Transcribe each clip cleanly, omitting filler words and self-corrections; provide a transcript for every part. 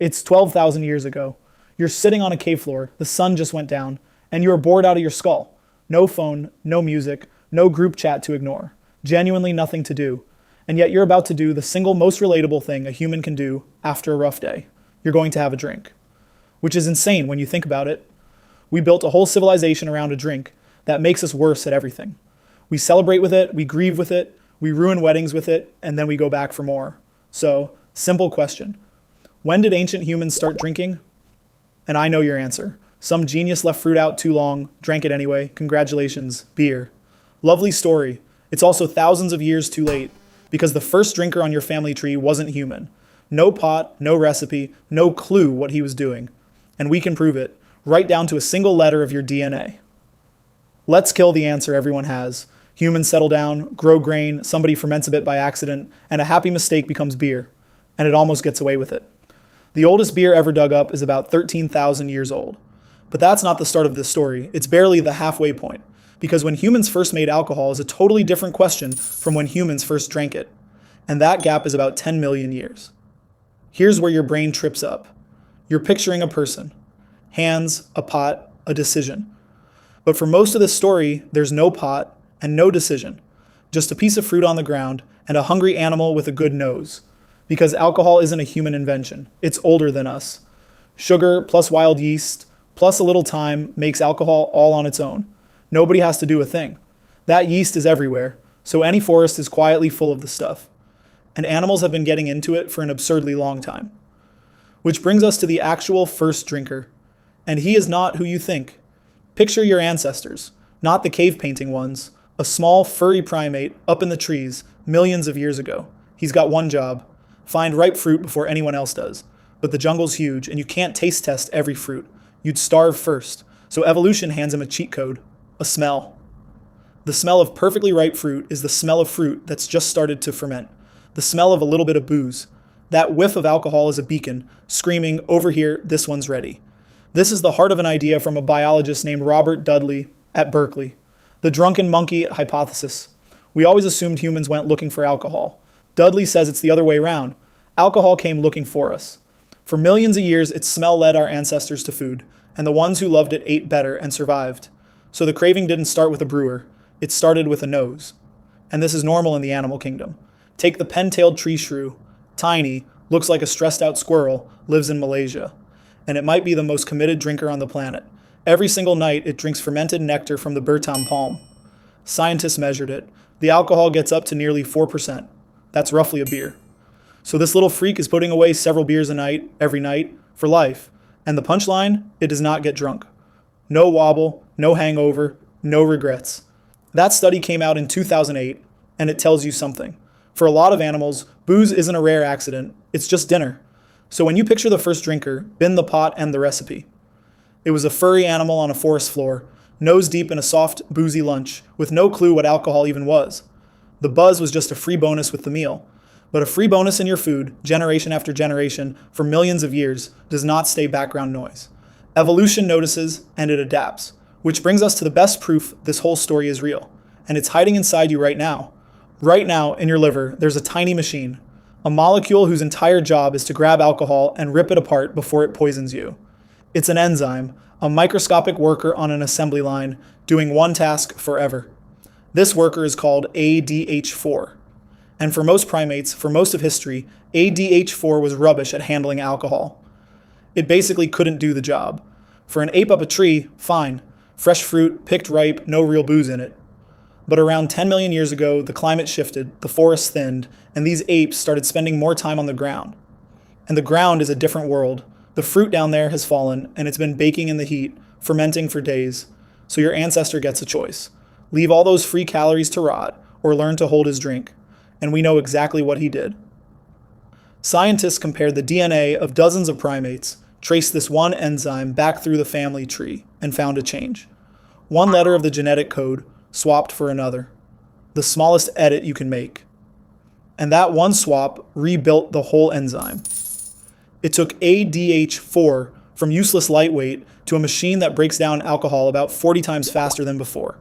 It's 12,000 years ago. You're sitting on a cave floor, the sun just went down, and you are bored out of your skull. No phone, no music, no group chat to ignore. Genuinely nothing to do. And yet you're about to do the single most relatable thing a human can do after a rough day. You're going to have a drink. Which is insane when you think about it. We built a whole civilization around a drink that makes us worse at everything. We celebrate with it, we grieve with it, we ruin weddings with it, and then we go back for more. So, simple question. When did ancient humans start drinking? And I know your answer. Some genius left fruit out too long, drank it anyway. Congratulations, beer. Lovely story. It's also thousands of years too late, because the first drinker on your family tree wasn't human. No pot, no recipe, no clue what he was doing. And we can prove it, right down to a single letter of your DNA. Let's kill the answer everyone has. Humans settle down, grow grain, somebody ferments a bit by accident, and a happy mistake becomes beer. And it almost gets away with it. The oldest beer ever dug up is about 13,000 years old. But that's not the start of this story. It's barely the halfway point. Because when humans first made alcohol is a totally different question from when humans first drank it. And that gap is about 10 million years. Here's where your brain trips up. You're picturing a person. Hands, a pot, a decision. But for most of this story, there's no pot and no decision. Just a piece of fruit on the ground and a hungry animal with a good nose. Because alcohol isn't a human invention. It's older than us. Sugar plus wild yeast plus a little time makes alcohol all on its own. Nobody has to do a thing. That yeast is everywhere, so any forest is quietly full of the stuff. And animals have been getting into it for an absurdly long time. Which brings us to the actual first drinker. And he is not who you think. Picture your ancestors, not the cave painting ones, a small furry primate up in the trees millions of years ago. He's got one job. Find ripe fruit before anyone else does. But the jungle's huge, and you can't taste test every fruit. You'd starve first. So evolution hands him a cheat code. A smell. The smell of perfectly ripe fruit is the smell of fruit that's just started to ferment. The smell of a little bit of booze. That whiff of alcohol is a beacon, screaming, over here, this one's ready. This is the heart of an idea from a biologist named Robert Dudley at Berkeley. The drunken monkey hypothesis. We always assumed humans went looking for alcohol. Dudley says it's the other way around. Alcohol came looking for us. For millions of years, its smell led our ancestors to food, and the ones who loved it ate better and survived. So the craving didn't start with a brewer. It started with a nose. And this is normal in the animal kingdom. Take the pen-tailed treeshrew. Tiny, looks like a stressed-out squirrel, lives in Malaysia. And it might be the most committed drinker on the planet. Every single night, it drinks fermented nectar from the Bertam palm. Scientists measured it. The alcohol gets up to nearly 4%. That's roughly a beer. So this little freak is putting away several beers a night, every night, for life. And the punchline? It does not get drunk. No wobble, no hangover, no regrets. That study came out in 2008, and it tells you something. For a lot of animals, booze isn't a rare accident, it's just dinner. So when you picture the first drinker, bin the pot and the recipe. It was a furry animal on a forest floor, nose deep in a soft, boozy lunch, with no clue what alcohol even was. The buzz was just a free bonus with the meal. But a free bonus in your food, generation after generation, for millions of years, does not stay background noise. Evolution notices, and it adapts. Which brings us to the best proof this whole story is real. And it's hiding inside you right now. Right now, in your liver, there's a tiny machine. A molecule whose entire job is to grab alcohol and rip it apart before it poisons you. It's an enzyme, a microscopic worker on an assembly line, doing one task forever. This worker is called ADH4. And for most primates, for most of history, ADH4 was rubbish at handling alcohol. It basically couldn't do the job. For an ape up a tree, fine. Fresh fruit, picked ripe, no real booze in it. But around 10 million years ago, the climate shifted, the forests thinned, and these apes started spending more time on the ground. And the ground is a different world. The fruit down there has fallen, and it's been baking in the heat, fermenting for days. So your ancestor gets a choice. Leave all those free calories to rot, or learn to hold his drink. And we know exactly what he did. Scientists compared the DNA of dozens of primates, traced this one enzyme back through the family tree, and found a change. One letter of the genetic code swapped for another. The smallest edit you can make. And that one swap rebuilt the whole enzyme. It took ADH4 from useless lightweight to a machine that breaks down alcohol about 40 times faster than before.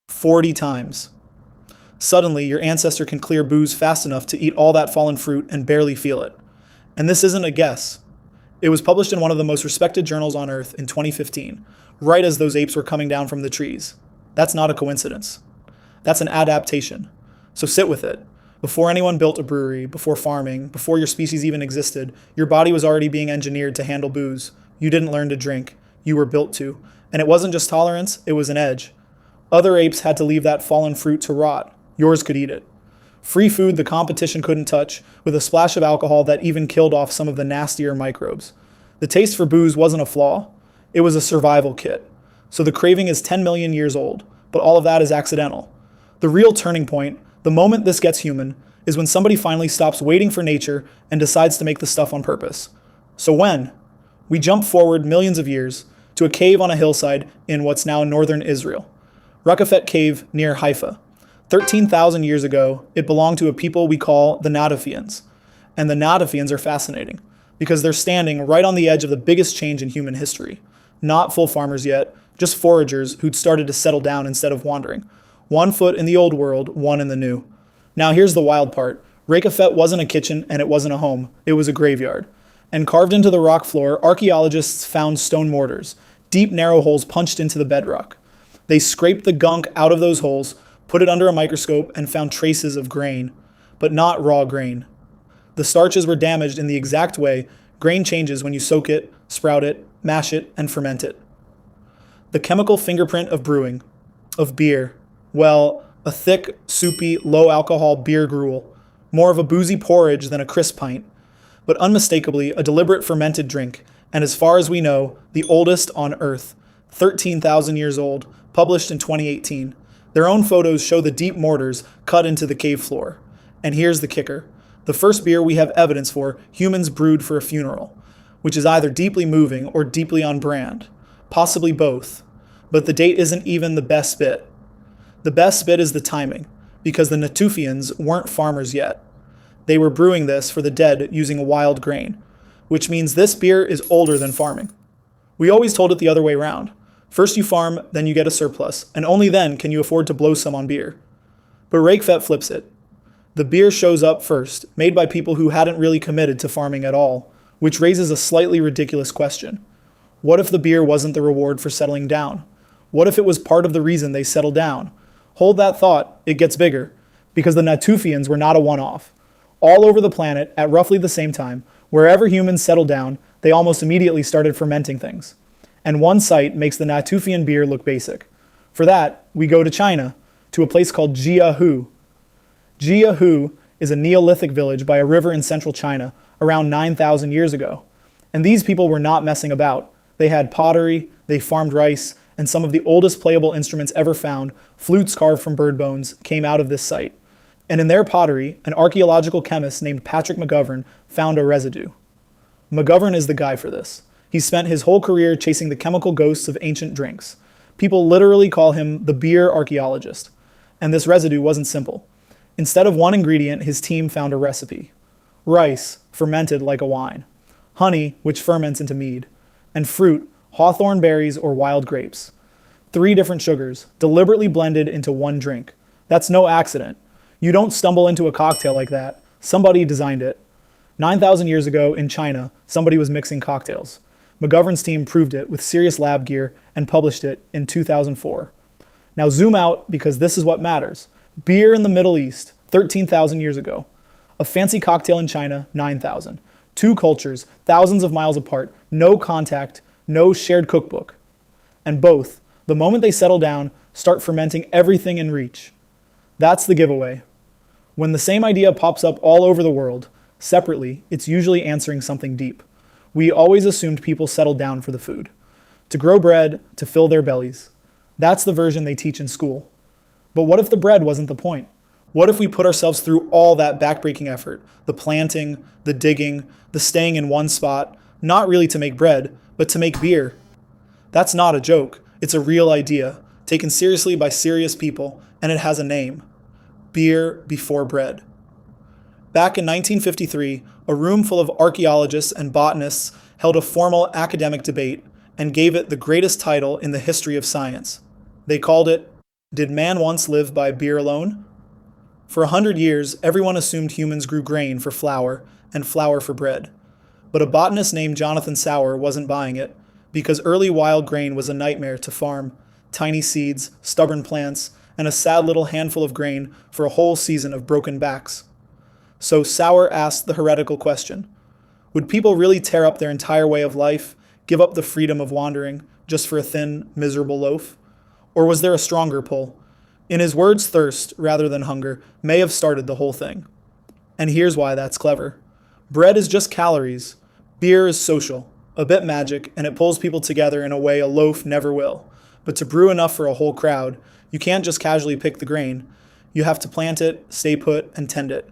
40 times. Suddenly, your ancestor can clear booze fast enough to eat all that fallen fruit and barely feel it. And this isn't a guess. It was published in one of the most respected journals on Earth in 2015, right as those apes were coming down from the trees. That's not a coincidence. That's an adaptation. So sit with it. Before anyone built a brewery, before farming, before your species even existed, your body was already being engineered to handle booze. You didn't learn to drink. You were built to. And it wasn't just tolerance, it was an edge. Other apes had to leave that fallen fruit to rot. Yours could eat it. Free food the competition couldn't touch, with a splash of alcohol that even killed off some of the nastier microbes. The taste for booze wasn't a flaw. It was a survival kit. So the craving is 10 million years old, but all of that is accidental. The real turning point, the moment this gets human, is when somebody finally stops waiting for nature and decides to make the stuff on purpose. So when? We jump forward millions of years to a cave on a hillside in what's now northern Israel. Raqefet Cave near Haifa. 13,000 years ago, it belonged to a people we call the Natufians. And the Natufians are fascinating because they're standing right on the edge of the biggest change in human history. Not full farmers yet, just foragers who'd started to settle down instead of wandering. 1 foot in the old world, 1 in the new. Now here's the wild part. Raqefet wasn't a kitchen and it wasn't a home. It was a graveyard. And carved into the rock floor, archaeologists found stone mortars, deep narrow holes punched into the bedrock. They scraped the gunk out of those holes, put it under a microscope, and found traces of grain, but not raw grain. The starches were damaged in the exact way grain changes when you soak it, sprout it, mash it, and ferment it. The chemical fingerprint of brewing, of beer, well, a thick, soupy, low-alcohol beer gruel, more of a boozy porridge than a crisp pint, but unmistakably a deliberate fermented drink, and as far as we know, the oldest on Earth, 13,000 years old, published in 2018. Their own photos show the deep mortars cut into the cave floor. And here's the kicker. The first beer we have evidence for, humans brewed for a funeral, which is either deeply moving or deeply on brand. Possibly both. But the date isn't even the best bit. The best bit is the timing, because the Natufians weren't farmers yet. They were brewing this for the dead using wild grain, which means this beer is older than farming. We always told it the other way around. First you farm, then you get a surplus, and only then can you afford to blow some on beer. But Raqefet flips it. The beer shows up first, made by people who hadn't really committed to farming at all, which raises a slightly ridiculous question. What if the beer wasn't the reward for settling down? What if it was part of the reason they settled down? Hold that thought, it gets bigger, because the Natufians were not a one-off. All over the planet, at roughly the same time, wherever humans settled down, they almost immediately started fermenting things. And one site makes the Natufian beer look basic. For that, we go to China, to a place called Jiahu. Jiahu is a Neolithic village by a river in central China around 9,000 years ago. And these people were not messing about. They had pottery, they farmed rice, and some of the oldest playable instruments ever found, flutes carved from bird bones, came out of this site. And in their pottery, an archaeological chemist named Patrick McGovern found a residue. McGovern is the guy for this. He spent his whole career chasing the chemical ghosts of ancient drinks. People literally call him the beer archaeologist. And this residue wasn't simple. Instead of one ingredient, his team found a recipe. Rice, fermented like a wine. Honey, which ferments into mead. And fruit, hawthorn berries or wild grapes. 3 different sugars, deliberately blended into one drink. That's no accident. You don't stumble into a cocktail like that. Somebody designed it. 9,000 years ago in China, somebody was mixing cocktails. McGovern's team proved it with serious lab gear and published it in 2004. Now zoom out because this is what matters. Beer in the Middle East, 13,000 years ago. A fancy cocktail in China, 9,000. 2 cultures, thousands of miles apart, no contact, no shared cookbook. And both, the moment they settle down, start fermenting everything in reach. That's the giveaway. When the same idea pops up all over the world, separately, it's usually answering something deep. We always assumed people settled down for the food. To grow bread, to fill their bellies. That's the version they teach in school. But what if the bread wasn't the point? What if we put ourselves through all that backbreaking effort, the planting, the digging, the staying in one spot, not really to make bread, but to make beer? That's not a joke. It's a real idea, taken seriously by serious people, and it has a name. Beer before bread. Back in 1953, a room full of archaeologists and botanists held a formal academic debate and gave it the greatest title in the history of science. They called it, "Did Man Once Live by Beer Alone?" For 100 years, everyone assumed humans grew grain for flour and flour for bread. But a botanist named Jonathan Sauer wasn't buying it, because early wild grain was a nightmare to farm. Tiny seeds, stubborn plants, and a sad little handful of grain for a whole season of broken backs. So Sauer asked the heretical question: would people really tear up their entire way of life, give up the freedom of wandering, just for a thin, miserable loaf? Or was there a stronger pull? In his words, thirst, rather than hunger, may have started the whole thing. And here's why that's clever. Bread is just calories. Beer is social, a bit magic, and it pulls people together in a way a loaf never will. But to brew enough for a whole crowd, you can't just casually pick the grain. You have to plant it, stay put, and tend it.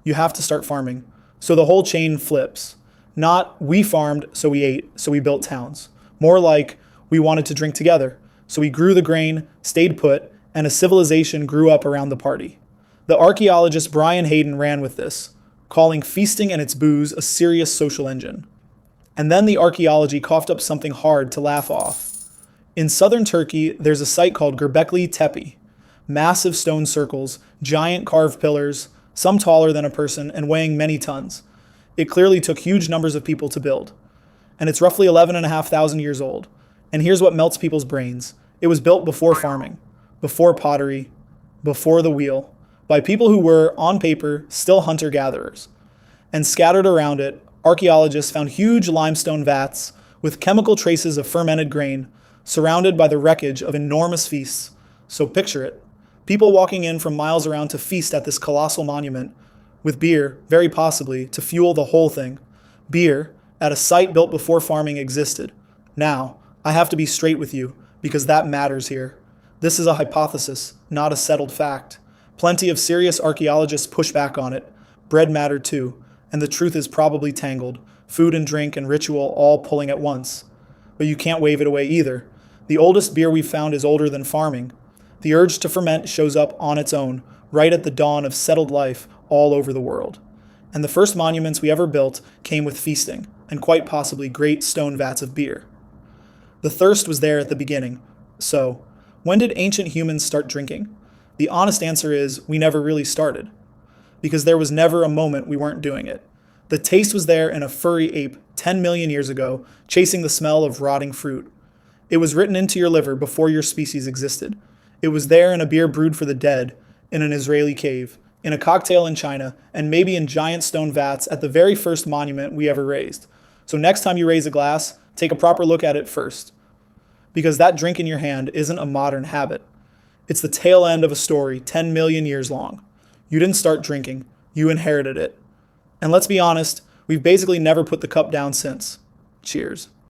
You have to start farming. So the whole chain flips. Not we farmed, so we ate, so we built towns. More like we wanted to drink together, so we grew the grain, stayed put, and a civilization grew up around the party. The archaeologist Brian Hayden ran with this, calling feasting and its booze a serious social engine. And then the archaeology coughed up something hard to laugh off. In southern Turkey, there's a site called Gobekli Tepe. Massive stone circles, giant carved pillars, some taller than a person and weighing many tons. It clearly took huge numbers of people to build. And it's roughly 11,500 years old. And here's what melts people's brains. It was built before farming, before pottery, before the wheel, by people who were, on paper, still hunter-gatherers. And scattered around it, archaeologists found huge limestone vats with chemical traces of fermented grain, surrounded by the wreckage of enormous feasts. So picture it. People walking in from miles around to feast at this colossal monument, with beer, very possibly, to fuel the whole thing. Beer, at a site built before farming existed. Now, I have to be straight with you, because that matters here. This is a hypothesis, not a settled fact. Plenty of serious archaeologists push back on it. Bread mattered too, and the truth is probably tangled. Food and drink and ritual all pulling at once. But you can't wave it away either. The oldest beer we've found is older than farming. The urge to ferment shows up on its own, right at the dawn of settled life all over the world. And the first monuments we ever built came with feasting, and quite possibly great stone vats of beer. The thirst was there at the beginning. So, when did ancient humans start drinking? The honest answer is we never really started. Because there was never a moment we weren't doing it. The taste was there in a furry ape 10 million years ago, chasing the smell of rotting fruit. It was written into your liver before your species existed. It was there in a beer brewed for the dead, in an Israeli cave, in a cocktail in China, and maybe in giant stone vats at the very first monument we ever raised. So next time you raise a glass, take a proper look at it first. Because that drink in your hand isn't a modern habit. It's the tail end of a story 10 million years long. You didn't start drinking, you inherited it. And let's be honest, we've basically never put the cup down since. Cheers.